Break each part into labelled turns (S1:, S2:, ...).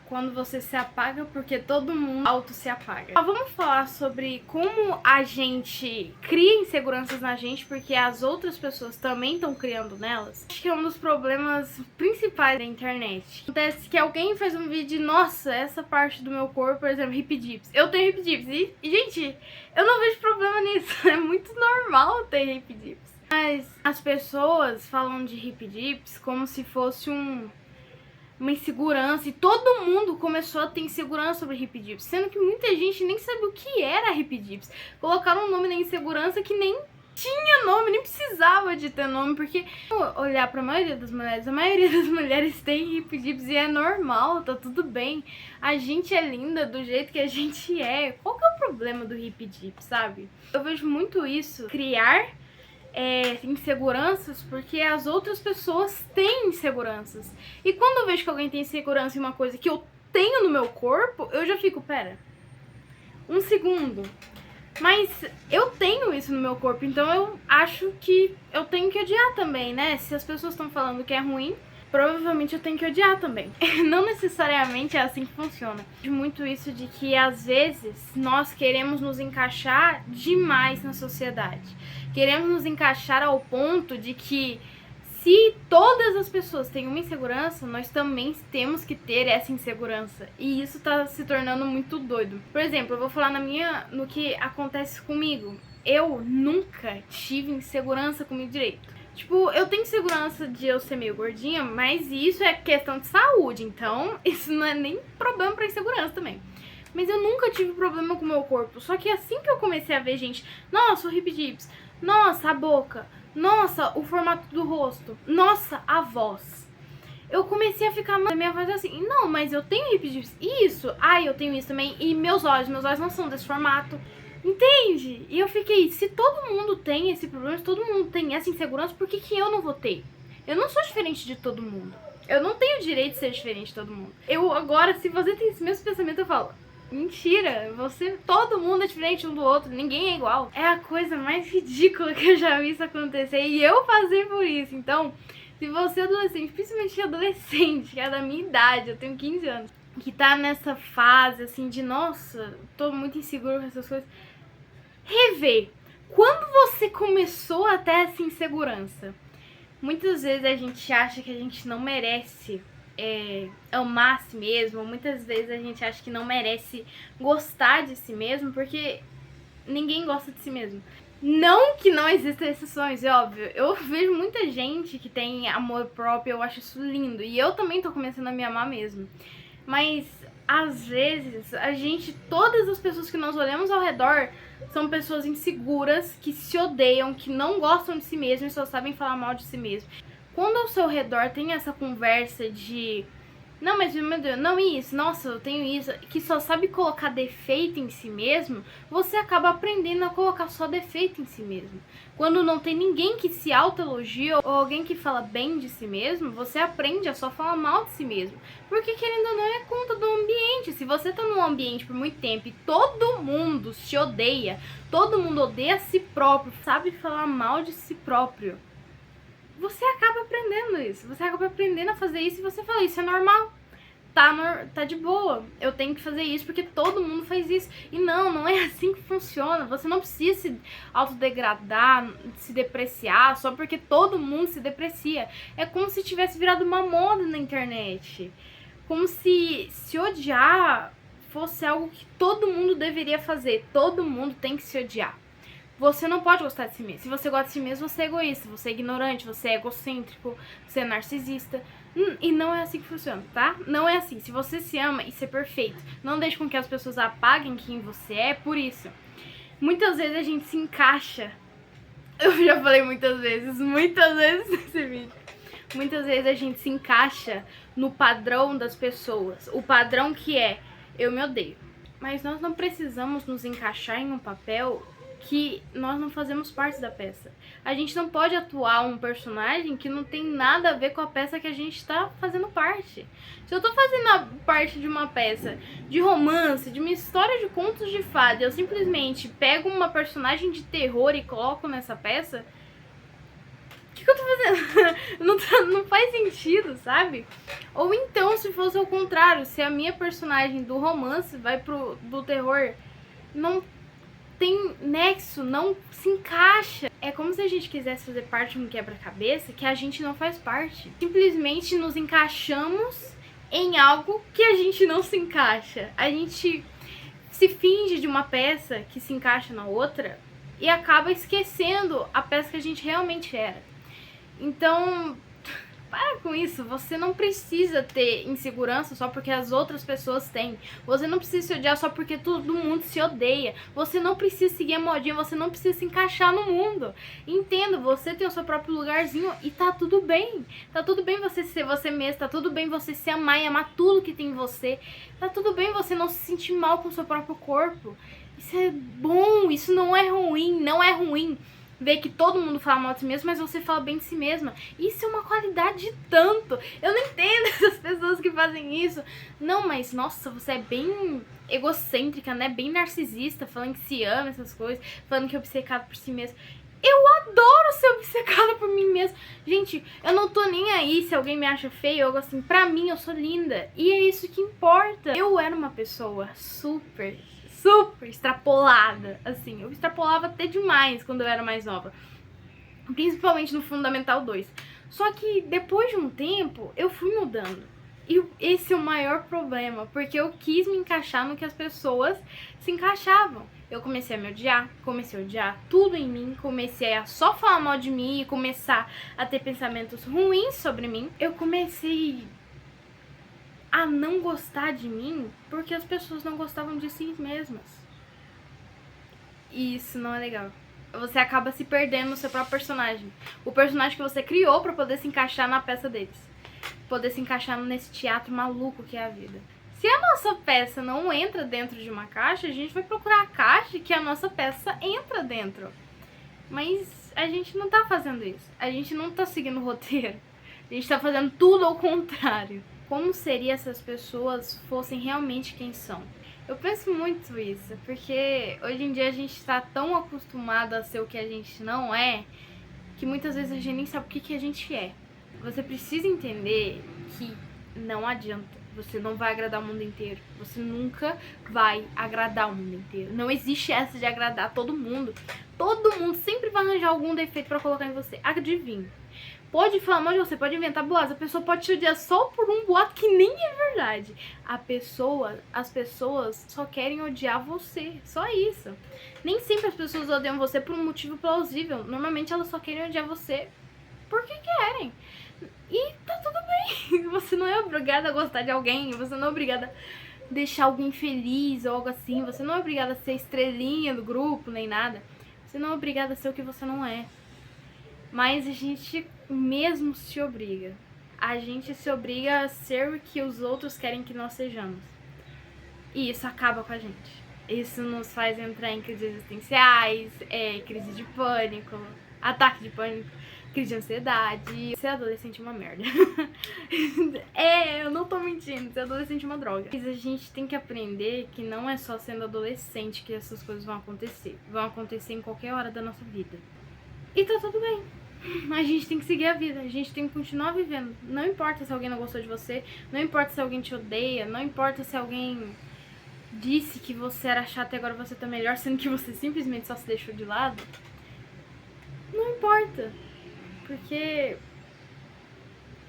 S1: quando você se apaga porque todo mundo auto se apaga. Vamos falar sobre como a gente cria inseguranças na gente porque as outras pessoas também estão criando nelas. Acho que é um dos problemas principais da internet. Acontece que alguém faz um vídeo de, nossa, essa parte do meu corpo, por exemplo, hip dips. Eu tenho hip dips e gente, eu não vejo problema nisso. É muito normal ter hip dips. Mas as pessoas falam de hip dips como se fosse uma insegurança, e todo mundo começou a ter insegurança sobre hip dips, sendo que muita gente nem sabia o que era hip dips. Colocaram um nome na insegurança que nem tinha nome, nem precisava de ter nome, porque olhar pra maioria das mulheres, a maioria das mulheres tem hip dips e é normal, tá tudo bem. A gente é linda do jeito que a gente é. Qual que é o problema do hip dip, sabe? Eu vejo muito isso, criar inseguranças porque as outras pessoas têm inseguranças. E quando eu vejo que alguém tem insegurança em uma coisa que eu tenho no meu corpo, eu já fico, pera, um segundo, mas eu tenho isso no meu corpo, então eu acho que eu tenho que odiar também, né? Se as pessoas estão falando que é ruim, provavelmente eu tenho que odiar também. Não necessariamente é assim que funciona. Muito isso de que às vezes nós queremos nos encaixar demais na sociedade. Queremos nos encaixar ao ponto de que se todas as pessoas têm uma insegurança, nós também temos que ter essa insegurança. E isso tá se tornando muito doido. Por exemplo, eu vou falar no que acontece comigo. Eu nunca tive insegurança comigo direito. Tipo, eu tenho segurança de eu ser meio gordinha, mas isso é questão de saúde, então isso não é nem problema pra insegurança também. Mas eu nunca tive problema com o meu corpo, só que assim que eu comecei a ver gente, nossa, o hip dips, nossa, a boca, nossa, o formato do rosto, nossa, a voz, eu comecei a ficar, minha voz assim, não, mas eu tenho hip dips, isso, eu tenho isso também, e meus olhos não são desse formato. Entende? E eu fiquei, se todo mundo tem esse problema, se todo mundo tem essa insegurança, por que eu não vou ter? Eu não sou diferente de todo mundo. Eu não tenho o direito de ser diferente de todo mundo. Eu agora, se você tem esse mesmo pensamento, eu falo, mentira, todo mundo é diferente um do outro, ninguém é igual. É a coisa mais ridícula que eu já vi isso acontecer e eu passei por isso. Então, se você é adolescente, principalmente adolescente, que é da minha idade, eu tenho 15 anos, que tá nessa fase assim de, nossa, tô muito inseguro com essas coisas, rever. Quando você começou a ter essa insegurança? Muitas vezes a gente acha que a gente não merece amar a si mesmo, muitas vezes a gente acha que não merece gostar de si mesmo, porque ninguém gosta de si mesmo. Não que não existam exceções, é óbvio. Eu vejo muita gente que tem amor próprio, eu acho isso lindo. E eu também tô começando a me amar mesmo. Mas, às vezes, todas as pessoas que nós olhamos ao redor são pessoas inseguras, que se odeiam, que não gostam de si mesmas e só sabem falar mal de si mesmo. Quando ao seu redor tem essa conversa de, não, mas meu Deus, não isso, nossa, eu tenho isso, que só sabe colocar defeito em si mesmo, você acaba aprendendo a colocar só defeito em si mesmo. Quando não tem ninguém que se autoelogia ou alguém que fala bem de si mesmo, você aprende a só falar mal de si mesmo. Porque querendo ou não é conta do ambiente. Se você tá num ambiente por muito tempo e todo mundo se odeia, todo mundo odeia a si próprio, sabe falar mal de si próprio, você acaba aprendendo isso. Você acaba aprendendo a fazer isso e você fala, isso é normal. Tá de boa, eu tenho que fazer isso porque todo mundo faz isso. E não é assim que funciona. Você não precisa se autodegradar, se depreciar só porque todo mundo se deprecia. É como se tivesse virado uma moda na internet. Como se odiar fosse algo que todo mundo deveria fazer. Todo mundo tem que se odiar. Você não pode gostar de si mesmo. Se você gosta de si mesmo, você é egoísta, você é ignorante, você é egocêntrico, você é narcisista. E não é assim que funciona, tá? Não é assim. Se você se ama, isso é perfeito. Não deixe com que as pessoas apaguem quem você é por isso. Muitas vezes a gente se encaixa. Eu já falei muitas vezes nesse vídeo. Muitas vezes a gente se encaixa no padrão das pessoas. O padrão que é, eu me odeio. Mas nós não precisamos nos encaixar em um papel que nós não fazemos parte da peça. A gente não pode atuar um personagem que não tem nada a ver com a peça que a gente tá fazendo parte. Se eu tô fazendo parte de uma peça de romance, de uma história de contos de fada, eu simplesmente pego uma personagem de terror e coloco nessa peça, que eu tô fazendo? Não faz sentido, sabe? Ou então, se fosse ao contrário, se a minha personagem do romance vai do terror, não tem nexo, não se encaixa. É como se a gente quisesse fazer parte de um quebra-cabeça que a gente não faz parte. Simplesmente nos encaixamos em algo que a gente não se encaixa. A gente se finge de uma peça que se encaixa na outra e acaba esquecendo a peça que a gente realmente era. Então, para com isso. Você não precisa ter insegurança só porque as outras pessoas têm. Você não precisa se odiar só porque todo mundo se odeia. Você não precisa seguir a modinha, você não precisa se encaixar no mundo. Entenda, você tem o seu próprio lugarzinho e tá tudo bem. Tá tudo bem você ser você mesmo, tá tudo bem você se amar e amar tudo que tem em você. Tá tudo bem você não se sentir mal com o seu próprio corpo. Isso é bom, isso não é ruim, não é ruim. Ver que todo mundo fala mal de si mesmo, mas você fala bem de si mesma. Isso é uma qualidade de tanto. Eu não entendo essas pessoas que fazem isso. Não, mas nossa, você é bem egocêntrica, né? Bem narcisista, falando que se ama, essas coisas, falando que é obcecado por si mesmo. Eu adoro ser obcecada por mim mesma. Gente, eu não tô nem aí se alguém me acha feia ou algo assim. Pra mim, eu sou linda. E é isso que importa. Eu era uma pessoa super extrapolada, assim. Eu extrapolava até demais quando eu era mais nova. Principalmente no Fundamental 2. Só que depois de um tempo, eu fui mudando. E esse é o maior problema, porque eu quis me encaixar no que as pessoas se encaixavam. Eu comecei a me odiar, comecei a odiar tudo em mim, comecei a só falar mal de mim e começar a ter pensamentos ruins sobre mim. Eu comecei a não gostar de mim porque as pessoas não gostavam de si mesmas. E isso não é legal. Você acaba se perdendo no seu próprio personagem. O personagem que você criou pra poder se encaixar na peça deles. Poder se encaixar nesse teatro maluco que é a vida. Se a nossa peça não entra dentro de uma caixa, a gente vai procurar a caixa que a nossa peça entra dentro. Mas a gente não tá fazendo isso. A gente não tá seguindo o roteiro. A gente tá fazendo tudo ao contrário. Como seria se as pessoas fossem realmente quem são? Eu penso muito isso, porque hoje em dia a gente tá tão acostumado a ser o que a gente não é, que muitas vezes a gente nem sabe o que a gente é. Você precisa entender que não adianta. Você não vai agradar o mundo inteiro. Você nunca vai agradar o mundo inteiro. Não existe essa de agradar todo mundo. Todo mundo sempre vai arranjar algum defeito pra colocar em você. Adivinha. Pode falar mal de você, pode inventar boatos. A pessoa pode te odiar só por um boato que nem é verdade. As pessoas só querem odiar você. Só isso. Nem sempre as pessoas odeiam você por um motivo plausível. Normalmente elas só querem odiar você porque querem. E tá tudo bem. Você não é obrigada a gostar de alguém. Você não é obrigada a deixar alguém feliz ou algo assim. Você não é obrigada a ser estrelinha do grupo, nem nada. Você não é obrigada a ser o que você não é. Mas a gente mesmo se obriga. A gente se obriga a ser o que os outros querem que nós sejamos. E isso acaba com a gente. Isso nos faz entrar em crises existenciais, crise de pânico, ataque de pânico, crise de ansiedade. Ser adolescente é uma merda. Eu não tô mentindo, ser adolescente é uma droga. Mas a gente tem que aprender que não é só sendo adolescente que essas coisas vão acontecer. Vão acontecer em qualquer hora da nossa vida. E tá tudo bem. A gente tem que seguir a vida, a gente tem que continuar vivendo. Não importa se alguém não gostou de você, não importa se alguém te odeia, não importa se alguém disse que você era chata e agora você tá melhor, sendo que você simplesmente só se deixou de lado. Não importa, porque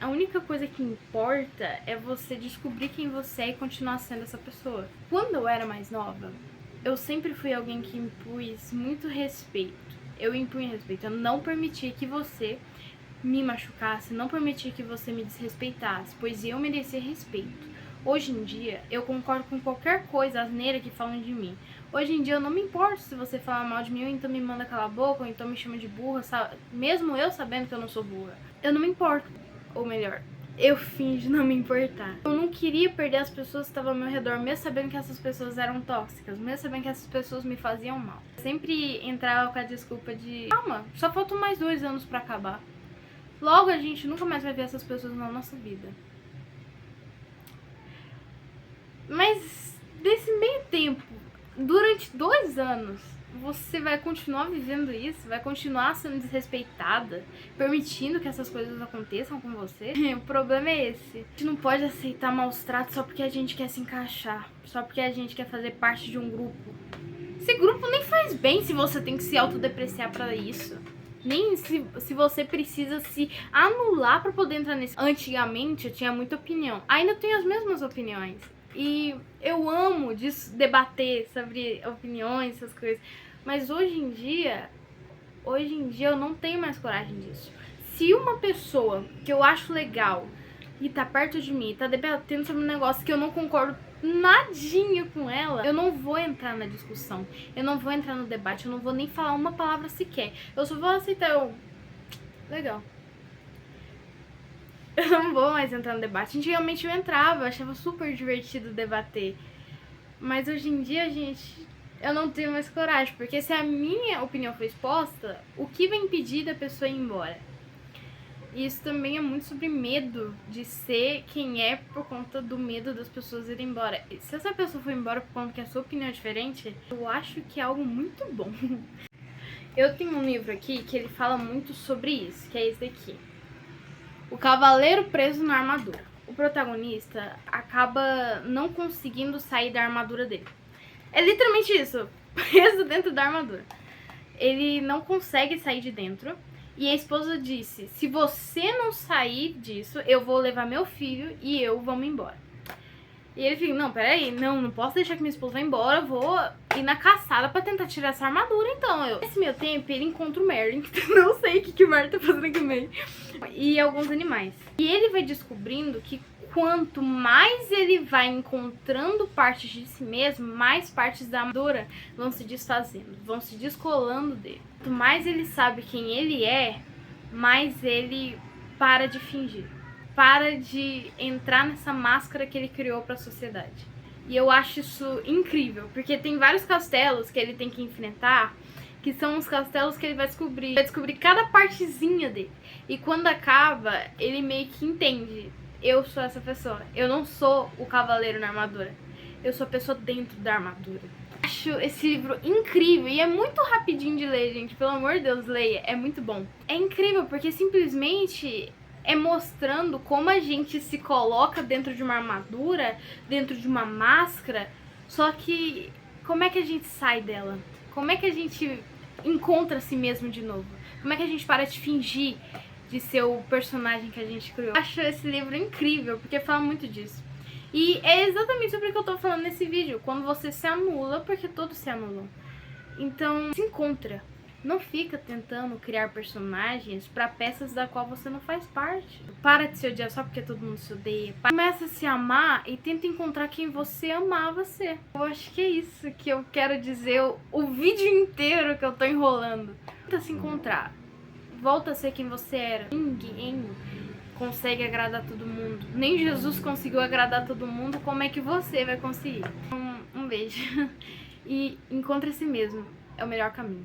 S1: a única coisa que importa é você descobrir quem você é e continuar sendo essa pessoa. Quando eu era mais nova, eu sempre fui alguém que impus muito respeito. Eu impunha respeito, eu não permitia que você me machucasse, não permitia que você me desrespeitasse, pois eu merecia respeito. Hoje em dia, eu concordo com qualquer coisa asneira que falam de mim. Hoje em dia, eu não me importo se você falar mal de mim, ou então me manda calar a boca, ou então me chama de burra, sabe? Mesmo eu sabendo que eu não sou burra. Eu não me importo, ou melhor, eu finjo não me importar. Eu não queria perder as pessoas que estavam ao meu redor, mesmo sabendo que essas pessoas eram tóxicas, mesmo sabendo que essas pessoas me faziam mal. Eu sempre entrava com a desculpa de calma, só faltam mais 2 anos pra acabar. Logo a gente nunca mais vai ver essas pessoas na nossa vida. Mas desse meio tempo, durante 2 anos, você vai continuar vivendo isso, vai continuar sendo desrespeitada, permitindo que essas coisas aconteçam com você. O problema é esse. A gente não pode aceitar maus tratos só porque a gente quer se encaixar, só porque a gente quer fazer parte de um grupo. Esse grupo nem faz bem se você tem que se autodepreciar pra isso. Nem se você precisa se anular pra poder entrar nesse. Antigamente eu tinha muita opinião. Ainda tenho as mesmas opiniões. E eu amo debater sobre opiniões, essas coisas. Mas hoje em dia eu não tenho mais coragem disso. Se uma pessoa que eu acho legal e tá perto de mim, tá debatendo sobre um negócio que eu não concordo nadinha com ela, eu não vou entrar na discussão, eu não vou entrar no debate, eu não vou nem falar uma palavra sequer. Eu só vou aceitar, legal. Eu não vou mais entrar no debate. Antigamente eu entrava, eu achava super divertido debater. Mas hoje em dia, gente, eu não tenho mais coragem, porque se a minha opinião for exposta, o que vai impedir da pessoa ir embora? E isso também é muito sobre medo de ser quem é por conta do medo das pessoas irem embora. E se essa pessoa for embora por conta que a sua opinião é diferente, eu acho que é algo muito bom. Eu tenho um livro aqui que ele fala muito sobre isso, que é esse daqui. O Cavaleiro Preso na Armadura. O protagonista acaba não conseguindo sair da armadura dele. É literalmente isso, preso dentro da armadura. Ele não consegue sair de dentro. E a esposa disse, se você não sair disso, eu vou levar meu filho e eu vamos embora. E ele fica, não, peraí, não posso deixar que minha esposa vá embora, eu vou ir na caçada pra tentar tirar essa armadura, então. Nesse meio tempo, ele encontra o Merlin, que não sei o que o Merlin tá fazendo aqui no meio, e alguns animais. E ele vai descobrindo que quanto mais ele vai encontrando partes de si mesmo, mais partes da armadura vão se desfazendo, vão se descolando dele. Quanto mais ele sabe quem ele é, mais ele para de fingir. Para de entrar nessa máscara que ele criou para a sociedade. E eu acho isso incrível, porque tem vários castelos que ele tem que enfrentar, que são os castelos que ele vai descobrir cada partezinha dele. E quando acaba, ele meio que entende, eu sou essa pessoa, eu não sou o cavaleiro na armadura, eu sou a pessoa dentro da armadura. Acho esse livro incrível e é muito rapidinho de ler, gente, pelo amor de Deus, leia, é muito bom. É incrível porque simplesmente é mostrando como a gente se coloca dentro de uma armadura, dentro de uma máscara, só que como é que a gente sai dela? Como é que a gente encontra a si mesmo de novo? Como é que a gente para de fingir de ser o personagem que a gente criou? Eu acho esse livro incrível, porque fala muito disso. E é exatamente sobre o que eu tô falando nesse vídeo, quando você se anula, porque todos se anulam. Então, se encontra. Não fica tentando criar personagens pra peças da qual você não faz parte. Para de se odiar só porque todo mundo se odeia. Começa a se amar e tenta encontrar quem você amava ser. Eu acho que é isso que eu quero dizer o vídeo inteiro que eu tô enrolando. Tenta se encontrar. Volta a ser quem você era. Ninguém consegue agradar todo mundo. Nem Jesus conseguiu agradar todo mundo. Como é que você vai conseguir? Um beijo. E encontre si mesmo. É o melhor caminho.